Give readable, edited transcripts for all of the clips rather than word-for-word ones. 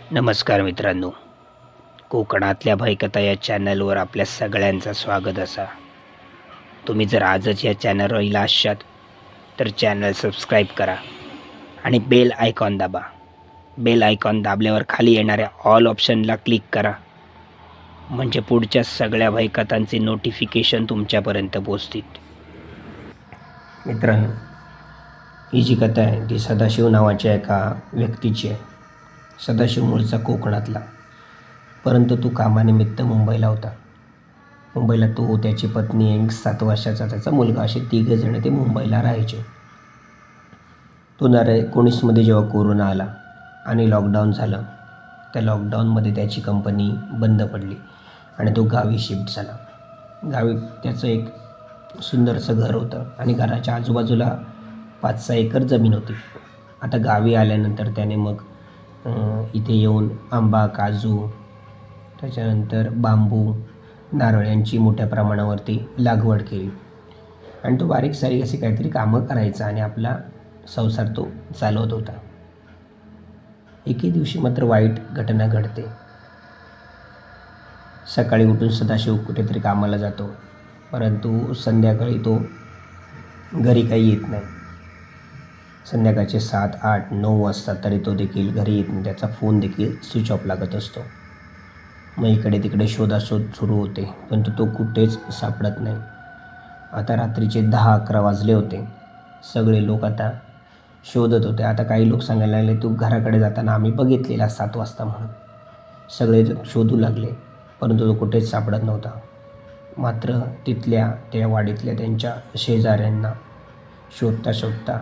नमस्कार मित्रांनो, कोकणातल्या भयकथा या चॅनलवर आपल्या सगळ्यांचं स्वागत असा. तुम्ही जर आजच या चॅनलवर असाल तर चॅनल सबस्क्राईब करा आणि बेल आयकॉन दाबा. बेल आयकॉन दाबल्यावर खाली येणाऱ्या ऑल ऑप्शनला क्लिक करा, म्हणजे पुढच्या सगळ्या भयकथांचे नोटिफिकेशन तुमच्यापर्यंत पोहोचतील. मित्रांनो, ही जी कथा आहे ती सदाशिव नावाच्या एका व्यक्तीची आहे. सदाशिव मूळचा कोकणातला, परंतु तो कामानिमित्त मुंबईला होता. मुंबईला तो, त्याची पत्नी, एक 7 वर्षाचा त्याचा मुलगा, असे 3 जण ते मुंबईला राहायचे. 2019मध्ये जेव्हा कोरोना आला आणि लॉकडाऊन झालं, त्या लॉकडाऊनमध्ये त्याची कंपनी बंद पडली आणि तो गावी शिफ्ट झाला. गावी त्याचं एक सुंदरसं घर होतं आणि घराच्या आजूबाजूला 5-6 एकर जमीन होती. आता गावी आल्यानंतर त्याने मग इथे येऊन आंबा, काजू, त्याच्यानंतर बांबू, नारळ यांची मोठ्या प्रमाणावरती लागवड केली आणि तो बारीक सारीक अशी काहीतरी कामं करायचा आणि आपला संसार तो चालवत होता. एके दिवशी मात्र वाईट घटना घडते. सकाळी उठून सदाशिव कुठेतरी कामाला जातो, परंतु संध्याकाळी तो घरी काही येत नाही. संध्याकाळचे 7, 8, 9 वाजता तरी तो देखील घरी येत नाही. त्याचा फोन देखील स्विच ऑफ लागत असतो. मग इकडे तिकडे शोधाशोध सुरू होते, परंतु तो कुठेच सापडत नाही. आता रात्रीचे 10-11 वाजले होते. सगळे लोक आता शोधत होते. आता काही लोक सांगायला लागले, तू घराकडे जाताना आम्ही बघितलेला 7 वाजता म्हणून. सगळे शोधू लागले, परंतु तो कुठेच सापडत नव्हता. मात्र त्या वाडीतल्या त्यांच्या शेजाऱ्यांना शोधता शोधता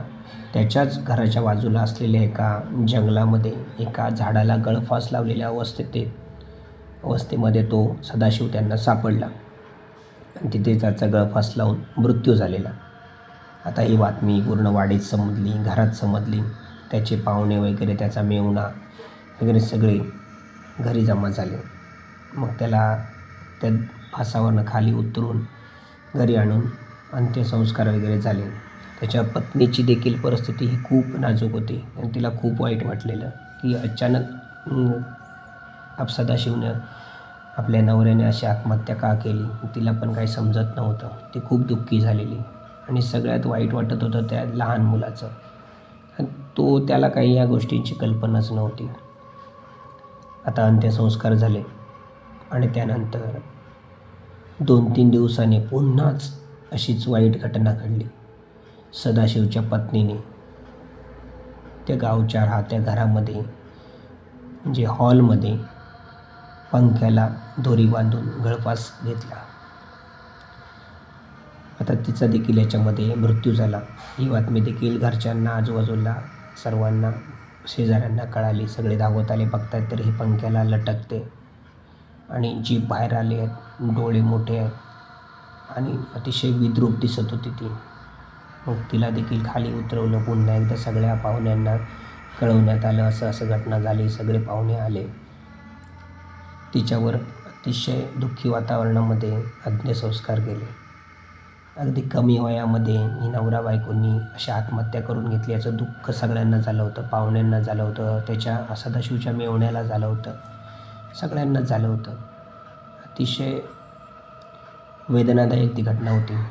त्याच्याच घराच्या बाजूला असलेल्या एका जंगलामध्ये एका झाडाला गळफास लावलेल्या अवस्थेमध्ये तो सदाशिव त्यांना सापडला आणि तिथे त्याचा गळफास लावून मृत्यू झालेला. आता ही बातमी पूर्ण वाडीत समजली, घरात समजली. त्याचे पाहुणे वगैरे, त्याचा मेहुणा वगैरे सगळे घरी जमा झाले. मग त्याला त्या फासावरनं खाली उतरून घरी आणून अंत्यसंस्कार वगैरे झाले. त्याच्या पत्नीची देखील परिस्थिती ही खूप नाजूक होती आणि तिला खूप वाईट वाटलेलं की अचानक सदाशिवनं आपल्या नवऱ्याने अशी आत्महत्या का केली. तिला पण काही समजत नव्हतं. ती खूप दुःखी झालेली आणि सगळ्यात वाईट वाटत होतं त्या लहान मुलाचं. त्याला काही या गोष्टींची कल्पनाच नव्हती. आता अंत्यसंस्कार झाले आणि त्यानंतर 2-3 दिवसांनी पुन्हाच अशीच वाईट घटना घडली. सदाशिवच्या पत्नीने त्या गावच्या राहत्या घरामध्ये, म्हणजे हॉलमध्ये, पंख्याला दोरी बांधून गळफास घेतला. आता तिचा देखील याच्यामध्ये मृत्यू झाला. ही बातमी देखील घरच्यांना, आजूबाजूला सर्वांना, शेजाऱ्यांना कळाली. सगळे धावत आले, बघतात तर ही पंख्याला लटकते आणि जीभ बाहेर आली आहेत, डोळे मोठे आहेत आणि अतिशय विद्रूप दिसत होती ती. मग तिला देखील खाली उतरवलं. पुन्हा एकदा सगळ्या पाहुण्यांना कळवण्यात आलं, असं घटना झाली. सगळे पाहुणे आले. तिच्यावर अतिशय दुःखी वातावरणामध्ये अंत्यसंस्कार केले. अगदी कमी वयामध्ये ही नवरा बायकोंनी अशी आत्महत्या करून घेतली याचं दुःख सगळ्यांना झालं होतं. पाहुण्यांना झालं होतं, त्याच्या सदाशिवच्या मेहुण्याला झालं होतं, सगळ्यांना झालं होतं. अतिशय वेदनादायक ती घटना होती.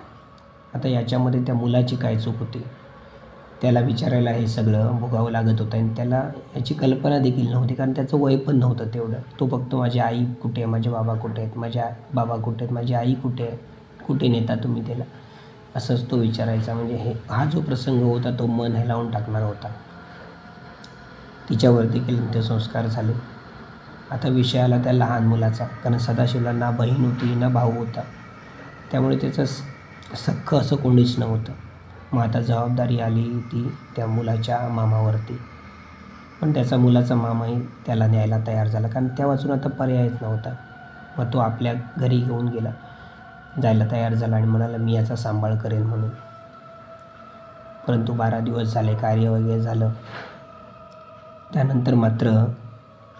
आता याच्यामध्ये त्या मुलाची काय चूक होती, त्याला विचारायला हे सगळं भोगावं लागत होतं आणि त्याला याची कल्पना देखील नव्हती, कारण त्याचं वय पण नव्हतं तेवढं. तो फक्त माझी आई कुठे आहे, माझे बाबा कुठे आहेत, माझ्या बाबा कुठे आहेत, माझी आई कुठे आहे, कुठे नेता तुम्ही त्याला, असंच तो विचारायचा. म्हणजे हा जो प्रसंग होता तो मन हेलावून टाकणारा होता. तिच्यावर देखील अंत्यसंस्कार झाले. आता विषय आला त्या लहान मुलाचा, कारण सदाशिवला ना बहीण होती ना भाऊ होता, त्यामुळे त्याचं सख्खं असं कोणीच नव्हतं. मग आता जबाबदारी आली ती त्या मुलाच्या मामावरती. पण त्याचा मुलाचा मामाही त्याला न्यायला तयार झाला, कारण त्या वाचून आता पर्यायच नव्हता. मग तो आपल्या घरी घेऊन जायला तयार झाला आणि म्हणाला, मी याचा सांभाळ करेन म्हणून. परंतु 12 दिवस झाले, कार्य वगैरे झालं. त्यानंतर मात्र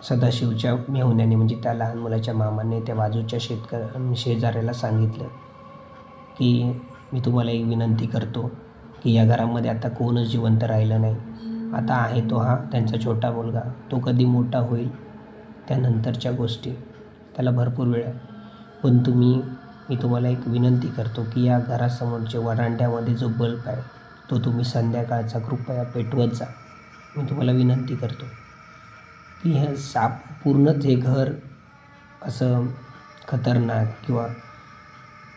सदाशिवच्या मेहुण्याने, म्हणजे त्या लहान मुलाच्या मामाने, त्या बाजूच्या शेजाऱ्याला सांगितलं की मी तुम्हाला एक विनंती करतो की या घरामध्ये आता कोणच जिवंत राहिलं नाही. आता आहे तो हा त्यांचा छोटा मुलगा, तो कधी मोठा होईल त्यानंतरच्या गोष्टी, त्याला भरपूर वेळ आहे. पण मी तुम्हाला एक विनंती करतो की या घरासमोरच्या वरांड्यामध्ये जो बल्ब आहे तो तुम्ही संध्याकाळचा कृपया पेटवत जा. मी तुम्हाला विनंती करतो की ह्या पूर्णच हे घर असं खतरनाक किंवा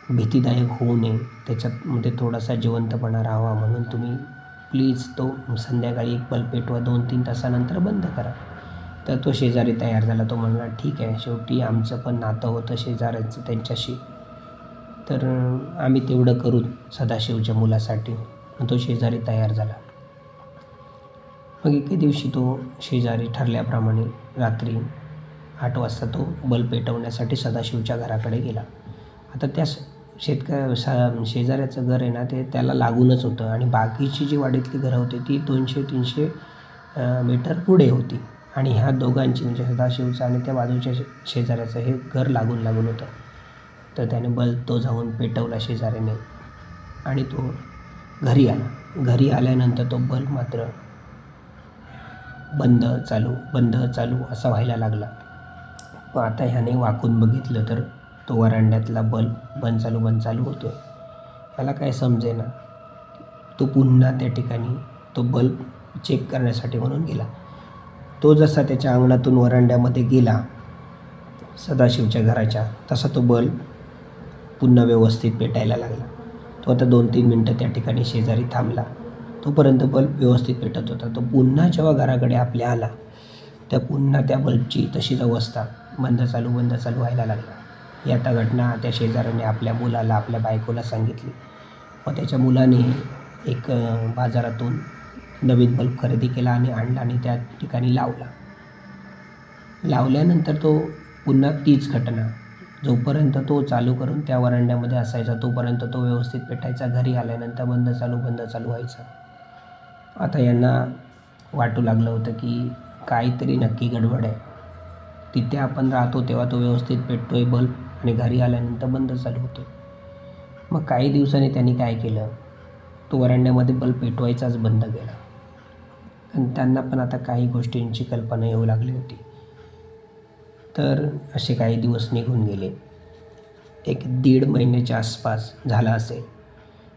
भीतीदायक होऊ नये, त्याच्यामध्ये थोडासा जिवंतपणा राहावा म्हणून तुम्ही प्लीज तो संध्याकाळी एक बल्ब पेटवा, 2-3 तासानंतर बंद करा. तर तो शेजारी तयार झाला. तो म्हणला ठीक आहे, शेवटी आमचं पण नातं होतं शेजाऱ्यांचं त्यांच्याशी, तर आम्ही तेवढं करू सदाशिवच्या मुलासाठी. मग तो शेजारी तयार झाला. मग एके दिवशी तो शेजारी ठरल्याप्रमाणे रात्री 8 वाजता तो बल्ब पेटवण्यासाठी सदाशिवच्या घराकडे गेला. आता त्या शेजाऱ्याचं घर आहे ना, ते त्याला लागूनच होतं आणि बाकीची जी वाडीतली घरं होती ती 200-300 मीटर पुढे होती आणि ह्या दोघांची म्हणजे सदाशिवचं आणि त्या बाजूच्या शेजाऱ्याचं हे घर लागून होतं. तर त्याने बल्ब तो जाऊन पेटवला शेजाऱ्याने आणि तो घरी आला. घरी आल्यानंतर तो बल्ब मात्र बंद चालू असा व्हायला लागला. पण आता ह्याने वाकून बघितलं तर तो वरांड्यातला बल्ब बंद चालू होतो. ह्याला काय समजेना. तो पुन्हा त्या ठिकाणी तो बल्ब चेक करण्यासाठी म्हणून गेला. तो जसा त्याच्या अंगणातून वरांड्यामध्ये गेला सदाशिवच्या घराच्या, तसा तो बल्ब पुन्हा व्यवस्थित पेटायला लागला. तो आता 2-3 मिनटं त्या ठिकाणी शेजारी थांबला. तोपर्यंत बल्ब व्यवस्थित पेटत होता. तो पुन्हा जेव्हा घराकडे आपल्या आला तर पुन्हा त्या बल्बची तशीच अवस्था बंद चालू व्हायला लागला. ही आता घटना त्या शेजाऱ्याने आपल्या मुलाला, आपल्या बायकोला सांगितली. मग त्याच्या मुलाने एक बाजारातून नवीन बल्ब खरेदी केला आणि आणला आणि त्या ठिकाणी लावल्यानंतर तो पुन्हा तीच घटना. जोपर्यंत तो चालू करून त्या वरांड्यामध्ये असायचा तोपर्यंत तो व्यवस्थित पेटायचा. घरी आल्यानंतर बंद चालू व्हायचा. आता यांना वाटू लागलं होतं की काहीतरी नक्की गडबड आहे. तिथे आपण राहतो तेव्हा तो व्यवस्थित पेटतोय बल्ब आणि घरी आल्यानंतर बंद चालू होतो. मग काही दिवसांनी त्यांनी काय केलं, तो वरांड्यामध्ये बल्ब पेटवायचाच बंद केला. आणि त्यांना पण आता काही गोष्टींची कल्पना येऊ लागली होती. तर असे काही दिवस निघून गेले. 1-1.5 महिन्याच्या आसपास झाला असेल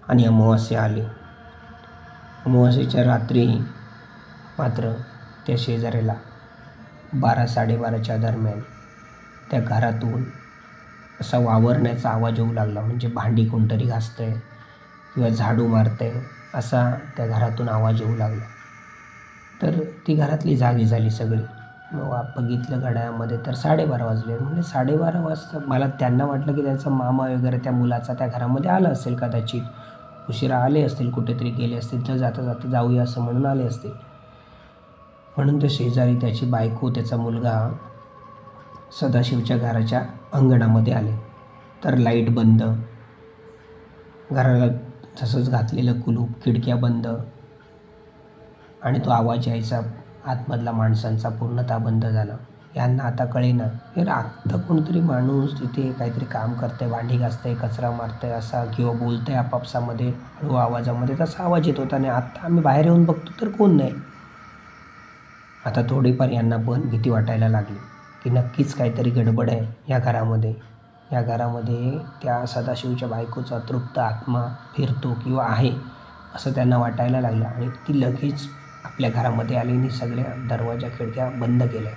आणि अमावास्या आली. अमावास्येच्या रात्री मात्र त्या शेजाऱ्याला 12-12:30च्या दरम्यान त्या घरातून असा वावरण्याचा आवाज येऊ लागला. म्हणजे भांडी कोणतरी घासतंय किंवा झाडू मारतंय असा त्या घरातून आवाज येऊ लागला. तर ती घरातली जागी झाली सगळी. मग बघितलं घड्याळामध्ये तर 12:30 वाजले. म्हणजे 12:30 वाजता त्यांना वाटलं की त्यांचा मामा वगैरे त्या मुलाचा त्या घरामध्ये आला असेल कदाचित. उशिरा आले असतील, कुठेतरी गेले असतील, तर जाता जाऊया असं म्हणून आले असतील. म्हणून ते शेजारी, त्याची बायको, त्याचा मुलगा सदाशिवच्या घराच्या अंगणामध्ये आले. तर लाईट बंद, घराला तसंच घातलेलं कुलूप, खिडक्या बंद आणि तो आवाज यायचा आतमधला माणसांचा पूर्णतः बंद झाला. यांना आता कळेना, हे आत्ता कोणतरी माणूस तिथे काहीतरी काम करतंय, भांडी घासतंय, कचरा मारतंय असा किंवा बोलतंय आपापसामध्ये हळू आवाजामध्ये, तसा आवाज येत होता. आणि आत्ता आम्ही बाहेर येऊन बघतो तर कोण नाही. आता थोडीफार यांना पण भीती वाटायला लागली की नक्कीच काहीतरी गडबड आहे या घरामध्ये. या घरामध्ये त्या सदाशिवच्या बायकोचा तृप्त आत्मा फिरतो किंवा आहे असं त्यांना वाटायला लागलं. आणि ती लगेच आपल्या घरामध्ये आली आणि सगळ्या दरवाजा खिडक्या बंद केल्या.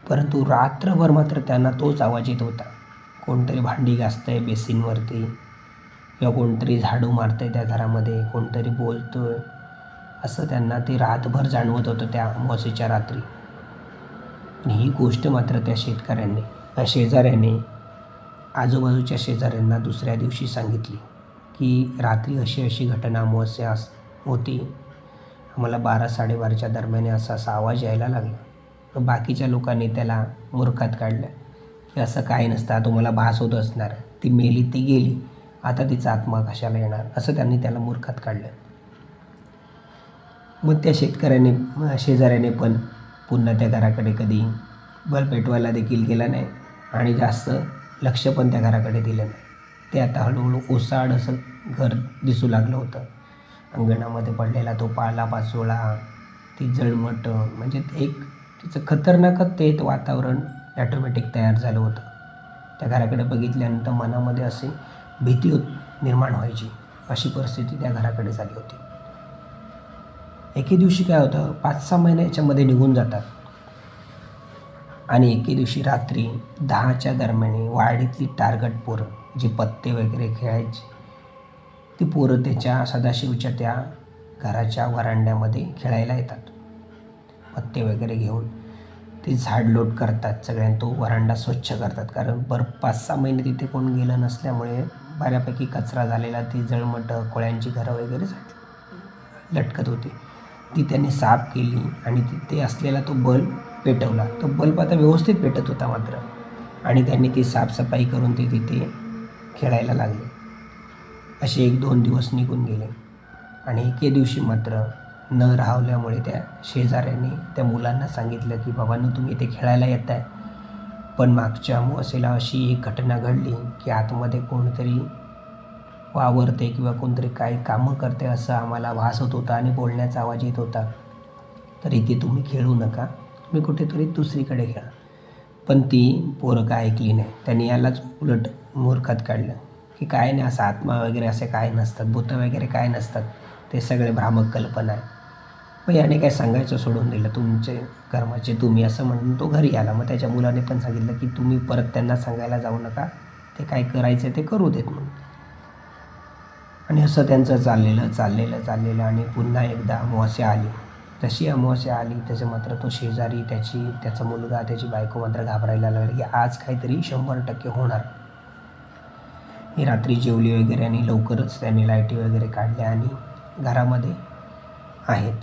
परंतु रात्रभर मात्र त्यांना तोच आवाज येत होता. कोणतरी भांडी घासतंय बेसिनवरती किंवा कोणतरी झाडू मारतंय त्या घरामध्ये, कोणतरी बोलतोय असं त्यांना ते रातभर जाणवत होतं त्या अमावास्येच्या रात्री. आणि ही गोष्ट मात्र त्या शेजाऱ्याने आजूबाजूच्या शेजाऱ्यांना दुसऱ्या दिवशी सांगितली की रात्री अशी घटना अमावास्या होती. आम्हाला 12-12:30च्या दरम्यान असा आवाज यायला लागला. बाकीच्या लोकांनी त्याला मूर्खात काढलं की असं काही नसतं, तुम्हाला भास होत असणार, ती मेली ती गेली, आता तिचा आत्मा कशाला येणार, असं त्यांनी त्याला मूर्खात काढलं. मग त्या शेजाऱ्याने पण पुन्हा त्या घराकडे कधी बल्ब पेटवायला देखील गेला नाही आणि जास्त लक्ष पण त्या घराकडे दिलं नाही. ते आता हळूहळू ओसाड असं घर दिसू लागलं होतं. अंगणामध्ये पडलेला तो पाला पाचोळा, ती जळमट, म्हणजे एक तिचं खतरनाकच ते वातावरण ॲटोमॅटिक तयार झालं होतं. त्या घराकडे बघितल्यानंतर मनामध्ये असे भीती निर्माण व्हायची, अशी परिस्थिती त्या घराकडे झाली होती. एके दिवशी काय होतं, 5-6 महिने याच्यामध्ये निघून जातात आणि एके दिवशी रात्री 10च्या दरम्यान वाडीतली टार्गट पोरं जी पत्ते वगैरे खेळायची, ती पोरं त्याच्या सदाशिवच्या त्या घराच्या वरांड्यामध्ये खेळायला येतात. पत्ते वगैरे घेऊन ते झाडलोट करतात, सगळ्यांना तो वरांडा स्वच्छ करतात. कारण 5-6 महिने तिथे कोण गेलं नसल्यामुळे बऱ्यापैकी कचरा झालेला, ती जळमटं कोळ्यांची घरं वगैरे लटकत होती, ती त्यांनी साफ केली आणि तिथे असलेला तो बल्ब पेटवला. तो बल्ब आता व्यवस्थित पेटत होता मात्र, आणि त्यांनी ती साफसफाई करून ते तिथे खेळायला लागले. असे 1-2 दिवस निघून गेले आणि एके दिवशी मात्र न राहल्यामुळे त्या शेजाऱ्यांनी त्या मुलांना सांगितलं की बाबांनो, तुम्ही इथे खेळायला येत आहे, पण मागच्या अमावास्येला अशी एक घटना घडली की आतमध्ये कोणतरी वावरते किंवा कोणतरी काही कामं करते असं आम्हाला भास होत होता आणि बोलण्याचा आवाज येत होता. तर इथे तुम्ही खेळू नका, तुम्ही कुठेतरी दुसरीकडे खेळा. पण ती पोरं काय ऐकली नाही. त्यांनी यालाच उलट मूर्खात काढलं की काय नाही, असं आत्मा वगैरे असे काय नसतात, भूतं वगैरे काय नसतात, ते सगळे भ्रामक कल्पना आहे. मग याने काय सांगायचं सोडून दिलं, तुमचे कर्माचे तुम्ही, असं म्हणून तो घरी आला. मग त्याच्या मुलाने पण सांगितलं की तुम्ही परत त्यांना सांगायला जाऊ नका, ते काय करायचं ते करू देत म्हणून. आणि असं त्यांचं चाललेलं आणि पुन्हा एकदा अमावास्या आली. जशी अमावास्या आली तसे मात्र तो शेजारी, त्याचा मुलगा, त्याची बायको मात्र घाबरायला लागले की आज काहीतरी 100% होणार. ही रात्री जेवली वगैरे आणि लवकरच त्यांनी लाईटी वगैरे काढल्या आणि घरामध्ये आहेत.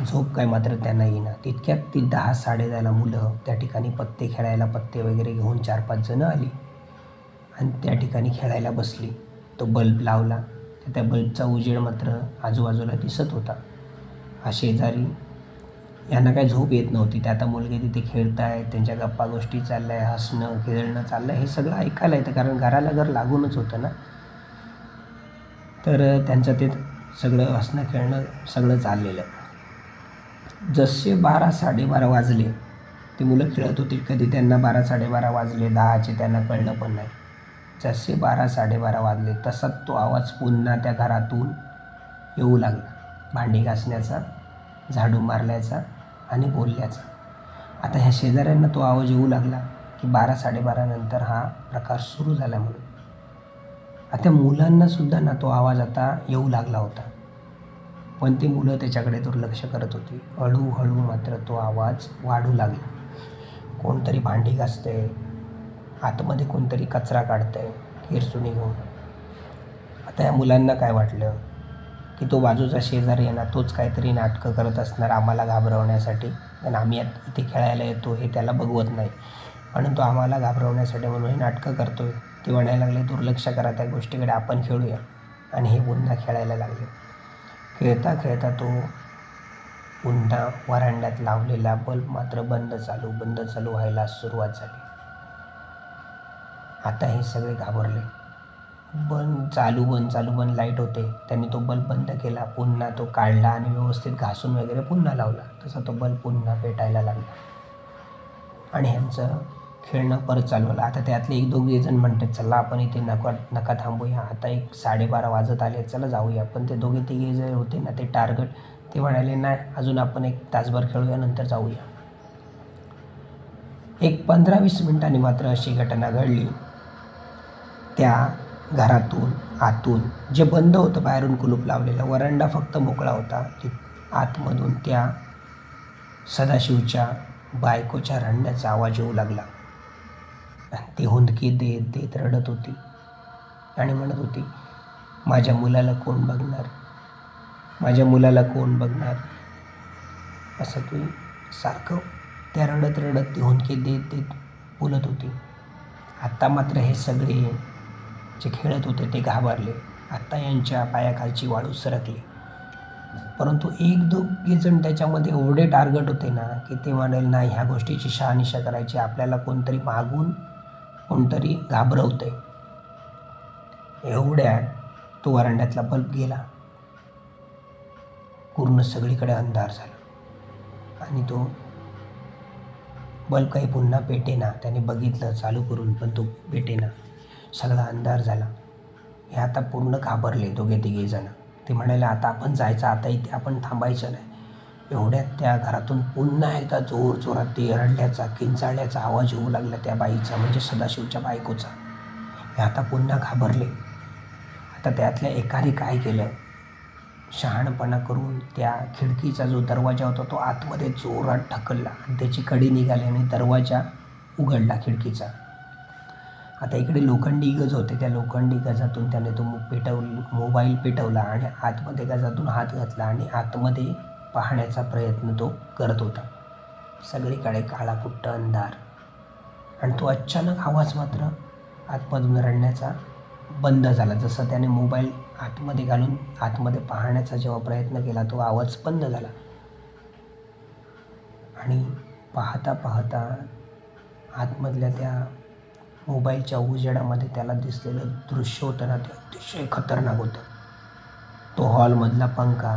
झोप काय मात्र त्यांना येईना. तितक्यात ती 10-10:30 मुलं त्या ठिकाणी पत्ते खेळायला, पत्ते वगैरे घेऊन 4-5 जणं आली आणि त्या ठिकाणी खेळायला बसली. तो बल्ब लावला, तर त्या बल्बचा उजेड मात्र आजूबाजूला दिसत होता. हा शेजारी, यांना काय झोप येत नव्हती. ते आता मुलगे तिथे खेळत आहेत, त्यांच्या गप्पा गोष्टी चालल्या आहे, हसणं खेळणं चाललं आहे, हे सगळं ऐकायला येतं कारण घराला घर लागूनच होतं ना. तर त्यांचं ते सगळं हसणं खेळणं सगळं चाललेलं. जसे 12-12:30 वाजले, ती मुलं खेळत होती, कधी त्यांना 12-12:30 वाजले, 10चे त्यांना कळलं पण नाही. जसे 12-12:30 वाजले तसा तो आवाज पुन्हा त्या घरातून येऊ लागला, भांडी घासण्याचा, झाडू मारल्याचा आणि बोलल्याचा. आता ह्या शेजाऱ्यांना तो आवाज येऊ लागला की 12-12:30 नंतर हा प्रकार सुरू झाला म्हणून. आता मुलांनासुद्धा ना तो आवाज आता येऊ लागला होता, पण ती मुलं त्याच्याकडे दुर्लक्ष करत होती. हळूहळू मात्र तो आवाज वाढू लागला. कोणतरी भांडी घासतंय, आतमध्ये कोणतरी कचरा काढतंय किरसुनी घेऊन. आता या मुलांना काय वाटलं की तो बाजूचा शेजारी आहे ना, तोच काहीतरी नाटकं करत असणार आम्हाला घाबरवण्यासाठी, कारण आम्ही इथे खेळायला येतो हे त्याला बघवत नाही आणि तो आम्हाला घाबरवण्यासाठी म्हणून हे नाटकं करतोय. ते म्हणायला लागले दुर्लक्ष करा त्या गोष्टीकडे, आपण खेळूया. आणि हे पुन्हा खेळायला लागले. खेळता खेळता तो पुन्हा वरांड्यात लावलेला बल्ब मात्र बंद चालू व्हायला सुरुवात झाली. आता हे सगळे घाबरले. बंद चालू लाईट होते. त्यांनी तो बल्ब बंद केला, पुन्हा तो काढला आणि व्यवस्थित घासून वगैरे पुन्हा लावला. तसा तो बल्ब पुन्हा पेटायला लागला आणि ह्यांचं खेळणं परत चालू झालं. आता त्यातले 1-2 जण म्हणतात चला आपण इथे नका थांबूया, आता 12:30 वाजत आले, चला जाऊया. पण ते 2-3 जे होते ना, ते टार्गट, ते म्हणाले नाही, अजून आपण 1 तासभर खेळूया, नंतर जाऊया. 15-20 मिनिटांनी मात्र अशी घटना घडली. त्या घरातून आतून जे बंद होतं, बाहेरून कुलूप लावलेलं, वरांडा फक्त मोकळा होता. आतमधून त्या सदाशिवच्या बायकोच्या रडण्याचा आवाज येऊ लागला. ती हुंदकी देत देत रडत होती आणि म्हणत होती, माझ्या मुलाला कोण बघणार, असं ती सारखं त्या रडत रडत ती हुंदकी देत देत बोलत होती. आत्ता मात्र हे सगळे जे खेळत होते ते घाबरले. आत्ता यांच्या पायाखालची वाळू सरकली. परंतु 1-2 जण त्याच्यामध्ये एवढे टार्गट होते ना की ते म्हणाले नाही, ह्या गोष्टीची शहानिशा करायची, आपल्याला कोणतरी मागून कोणतरी घाबरवतंय. एवढ्यात तो वरांड्यातला बल्ब गेला. पूर्ण सगळीकडे अंधार झाला आणि तो बल्ब काही पुन्हा पेटेना. त्याने बघितलं चालू करून, पण तो पेटेना. सगळा अंधार झाला. हे आता पूर्ण घाबरले दोघे तिघेजण. ते म्हणाले आता आपण जायचं, आता इथे आपण थांबायचं नाही. एवढ्यात त्या घरातून पुन्हा एकदा जोरात ते रडल्याचा किंचाळल्याचा आवाज येऊ लागला त्या बाईचा, म्हणजे सदाशिवच्या बायकोचा. हे आता पुन्हा घाबरले. आता त्यातल्या एकाने काय केलं, शहाणपणा करून त्या खिडकीचा जो दरवाजा होता तो आतमध्ये जोरात ढकलला आणि त्याची कडी निघाली आणि दरवाजा उघडला खिडकीचा. आता इकडे लोखंडी गज होते, त्या लोखंडी गजातून त्याने तो मोबाईल पेटवला आणि आतमध्ये गजातून हात घातला आणि आतमध्ये पाहण्याचा प्रयत्न तो करत होता. सगळीकडे काळाकुट्ट अंधार आणि तो अचानक आवाज मात्र आतमधून रडण्याचा बंद झाला. जसं त्याने मोबाईल आतमध्ये घालून आतमध्ये पाहण्याचा जेव्हा प्रयत्न केला तो आवाज बंद झाला आणि पाहता पाहता आतमधल्या त्या मोबाईलच्या उजेडामध्ये त्याला दिसलेलं दृश्य होतं ना, ते अतिशय खतरनाक होतं. तो हॉलमधला पंखा,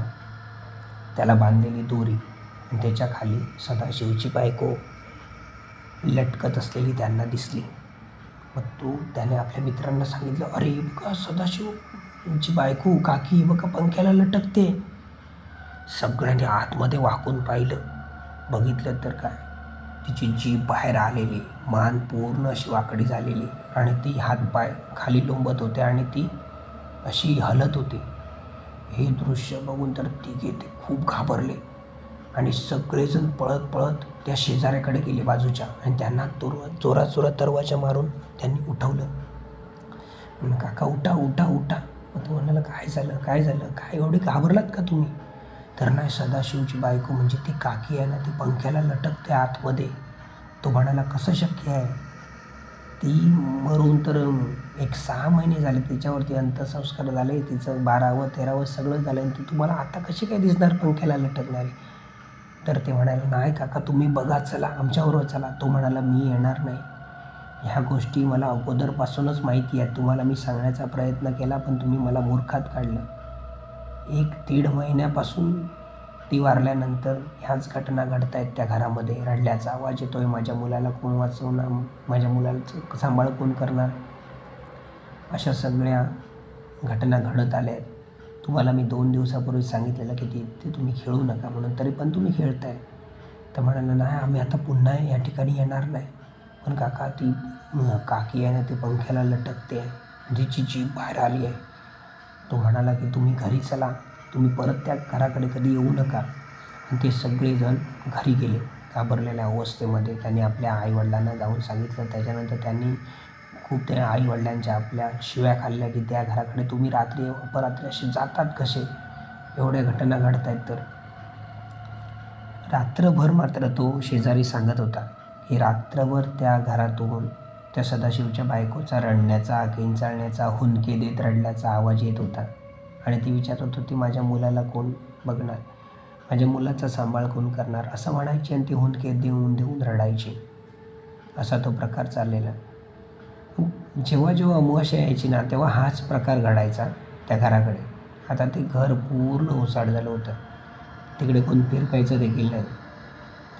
त्याला बांधलेली दोरी आणि त्याच्या खाली सदाशिवची बायको लटकत असलेली त्यांना दिसली. मग त्याने आपल्या मित्रांना सांगितलं, अरे बघा सदाशिवची बायको काकी बघा पंख्याला लटकते. सगळ्यांनी आतमध्ये वाकून पाहिलं. बघितलं तर काय, तिची जीभ बाहेर आलेली, मान पूर्ण अशी वाकडी झालेली आणि ती हातपाय खाली लोंबत होते आणि ती अशी हलत होती. हे दृश्य बघून तर तिघे ते खूप घाबरले आणि सगळेजण पळत पळत त्या शेजाऱ्याकडे गेले बाजूच्या आणि त्यांना जोरात दरवाजा मारून त्यांनी उठवलं. काका उठा उठा उठा. मग तो म्हणाला काय झालं काय एवढे घाबरलात का तुम्ही? तर नाही, सदाशिवची बायको म्हणजे ती काकी आहे ना, ती पंख्याला लटकते आतमध्ये. तो म्हणाला कसं शक्य आहे? ती मरून तर 6 महिने झाले, तिच्यावरती अंत्यसंस्कार झाले, तिचं 12वं 13वं सगळं झालं आणि ती तुम्हाला आता कशी काय दिसणार पंख्याला लटकणारी? तर ते म्हणाले नाही काका तुम्ही बघा, चला आमच्याबरोबर चला. तो म्हणाला मी येणार नाही, ह्या गोष्टी मला अगोदरपासूनच माहिती आहेत. तुम्हाला मी सांगण्याचा प्रयत्न केला पण तुम्ही मला मूर्खात काढलं. 1-1.5 महिन्यापासून ती वारल्यानंतर ह्याच घटना घडत आहेत त्या घरामध्ये. रडल्याचा आवाज येतोय, माझ्या मुलाला कोण वाचवणार, माझ्या मुलाचं सांभाळ कोण करणार, अशा सगळ्या घटना घडत आल्या आहेत. तुम्हाला मी 2 दिवसापूर्वी सांगितलेलं की ते तुम्ही खेळू नका म्हणून, तरी पण तुम्ही खेळताय. तर म्हणाला नाही आम्ही आता पुन्हा या ठिकाणी येणार नाही. पण काका ती काकी आहे ना, ती पंख्याला लटकते, तिची जीभ बाहेर आली आहे. तो म्हणाला की तुम्ही घरी चला, तुम्ही परत त्या घराकडे कधी येऊ नका. आणि ते सगळेजण घरी गेले घाबरलेल्या अवस्थेमध्ये. त्यांनी आपल्या आईवडिलांना जाऊन सांगितलं. त्याच्यानंतर त्यांनी खूप त्या आईवडिलांच्या आपल्या शिव्या खाल्ल्या की त्या घराकडे तुम्ही रात्री अपरात्री असे जातात कसे, एवढ्या घटना घडत आहेत. तर रात्रभर मात्र तो शेजारी सांगत होता की रात्रभर त्या घरातून त्या सदाशिवच्या बायकोचा रडण्याचा, किंचाळण्याचा, हुंदके देत रडल्याचा आवाज येत होता. आणि ती विचारत होती माझ्या मुलाला कोण बघणार, माझ्या मुलाचा सांभाळ कोण करणार, असं म्हणायची आणि ती हुंदके देऊन रडायची. असा तो प्रकार चाललेला. जेव्हा अमावास्या यायची ना, तेव्हा हाच प्रकार घडायचा त्या घराकडे. आता ते घर पूर्ण ओसाड झालं होतं. तिकडे कोण फिरकायचं देखील नाही.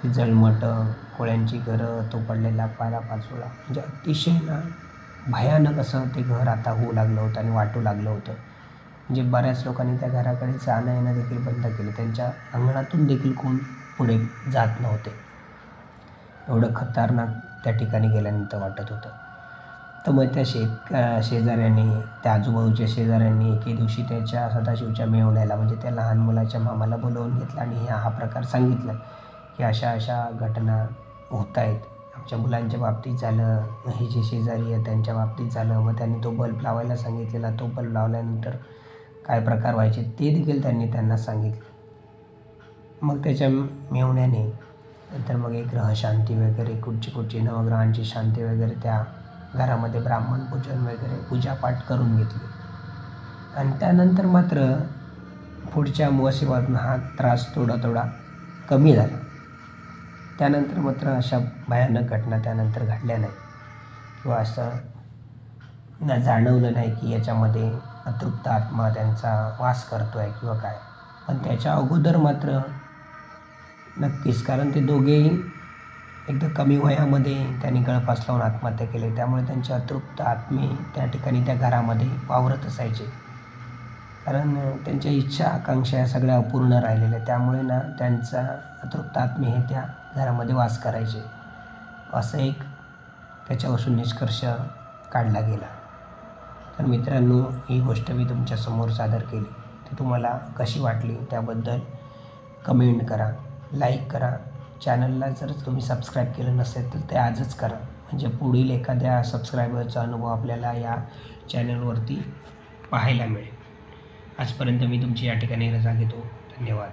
ती जळमटं, कोळ्यांची घरं, तो पडलेला पालापाचोळा, म्हणजे अतिशय ना भयानक असं ते घर आता होऊ लागलं होतं आणि वाटू लागलं होतं. म्हणजे बऱ्याच लोकांनी त्या घराकडे जाणं येणं देखील बंद केलं. त्यांच्या अंगणातून देखील कोण पुढे जात नव्हते. एवढं खतरनाक त्या ठिकाणी गेल्यानंतर वाटत होतं. तर मग त्या शेजाऱ्यांनी, त्या आजूबाजूच्या शेजाऱ्यांनी एके दिवशी त्याच्या सदाशिवच्या मेव्हण्याला, म्हणजे त्या लहान मुलाच्या मामाला बोलवून घेतलं आणि हा प्रकार सांगितला की अशा घटना होत आहेत. आमच्या मुलांच्या बाबतीत झालं, हे जे शेजारी आहे त्यांच्या बाबतीत झालं. मग त्यांनी तो बल्ब लावायला सांगितलेला, तो बल्ब लावल्यानंतर काय प्रकार व्हायचे ते देखील त्यांना सांगितलं. मग त्याच्या मेव्हण्याने नंतर मग एक ग्रहशांती वगैरे, कुठची नवग्रहांची शांती वगैरे, त्या घरामध्ये ब्राह्मण पूजन वगैरे, पूजापाठ करून घेतली. आणि त्यानंतर मात्र पुढच्या अमावास्येपासून हा त्रास थोडा कमी झाला. त्यानंतर मात्र अशा भयानक घटना त्यानंतर घडल्या नाही किंवा असं जाणवलं नाही की याच्यामध्ये अतृप्त आत्मा त्यांचा वास करतो आहे किंवा काय. पण त्याच्या अगोदर मात्र नक्कीच, कारण ते दोघेही एकदा कमी वयामध्ये त्यांनी गळफास लावून आत्महत्या केली. त्यामुळे त्यांचे अतृप्त आत्मे त्या ठिकाणी त्या घरामध्ये वावरत असायचे. कारण त्यांच्या इच्छा आकांक्षा या सगळ्या अपूर्ण राहिलेल्या. त्यामुळे ना त्यांचा अतृप्त आत्मे हे त्या घरामध्ये वास करायचे. असं एक त्याच्यापासून निष्कर्ष काढला गेला. तर मित्रांनो, ही गोष्ट मी तुमच्यासमोर सादर केली. ती तुम्हाला कशी वाटली त्याबद्दल कमेंट करा, लाईक करा. चॅनलला जर तुम्ही सबस्क्राईब केलं नसेल तर ते आजच करा. म्हणजे पुढील एखाद्या सबस्क्रायबरचा अनुभव आपल्याला या चॅनलवरती पाहायला मिळेल. आजपर्यंत मी तुमची या ठिकाणी रजा घेतो. धन्यवाद.